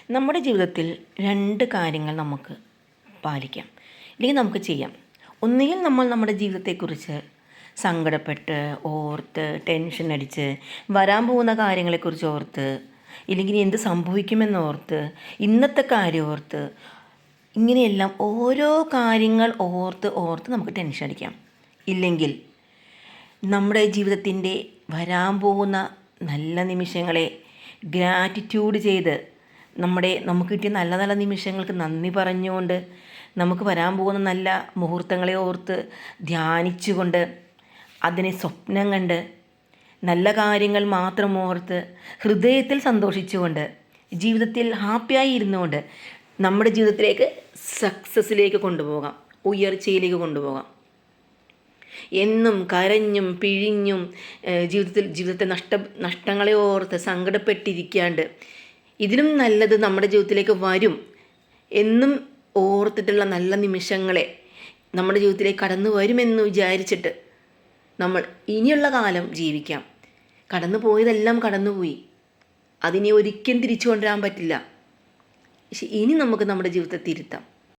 നമ്മുടെ ജീവിതത്തിൽ രണ്ട് കാര്യങ്ങൾ നമുക്ക് പാലിക്കാം, അല്ലെങ്കിൽ നമുക്ക് ചെയ്യാം. ഒന്നുകിൽ നമ്മൾ നമ്മുടെ ജീവിതത്തെക്കുറിച്ച് സങ്കടപ്പെട്ട് ഓർത്ത് ടെൻഷൻ അടിച്ച് വരാൻ പോകുന്ന കാര്യങ്ങളെക്കുറിച്ച് ഓർത്ത്, ഇല്ലെങ്കിൽ എന്ത് സംഭവിക്കുമെന്നോർത്ത്, ഇന്നത്തെ കാര്യം ഓർത്ത്, ഇങ്ങനെയെല്ലാം ഓരോ കാര്യങ്ങൾ ഓർത്ത് ഓർത്ത് നമുക്ക് ടെൻഷൻ അടിക്കാം. ഇല്ലെങ്കിൽ നമ്മുടെ ജീവിതത്തിൻ്റെ വരാൻ പോകുന്ന നല്ല നിമിഷങ്ങളെ ഗ്രാറ്റിറ്റ്യൂഡ് ചെയ്ത് നമുക്ക് കിട്ടിയ നല്ല നല്ല നിമിഷങ്ങൾക്ക് നന്ദി പറഞ്ഞുകൊണ്ട്, നമുക്ക് വരാൻ പോകുന്ന നല്ല മുഹൂർത്തങ്ങളെ ഓർത്ത് ധ്യാനിച്ചുകൊണ്ട്, അതിനെ സ്വപ്നം കണ്ട്, നല്ല കാര്യങ്ങൾ മാത്രം ഓർത്ത് ഹൃദയത്തിൽ സന്തോഷിച്ചുകൊണ്ട്, ജീവിതത്തിൽ ഹാപ്പിയായി ഇരുന്നുകൊണ്ട് നമ്മുടെ ജീവിതത്തിലേക്ക് സക്സസ്സിലേക്ക് കൊണ്ടുപോകാം, ഉയർച്ചയിലേക്ക് കൊണ്ടുപോകാം. എന്നും കരഞ്ഞും പിഴിഞ്ഞും ജീവിതത്തെ നഷ്ടങ്ങളെ ഓർത്ത് സങ്കടപ്പെട്ടിരിക്കാണ്ട്, ഇതിലും നല്ലത് നമ്മുടെ ജീവിതത്തിലേക്ക് വരും എന്നും ഓർത്തിട്ടുള്ള നല്ല നിമിഷങ്ങളെ നമ്മുടെ ജീവിതത്തിലേക്ക് കടന്നു വരുമെന്ന് വിചാരിച്ചിട്ട് നമ്മൾ ഇനിയുള്ള കാലം ജീവിക്കാം. കടന്നു പോയതെല്ലാം കടന്നുപോയി, അതിനെ ഒരിക്കലും തിരിച്ചു കൊണ്ടുവരാൻ പറ്റില്ല. പക്ഷെ ഇനി നമുക്ക് നമ്മുടെ ജീവിതത്തെ തിരുത്താം.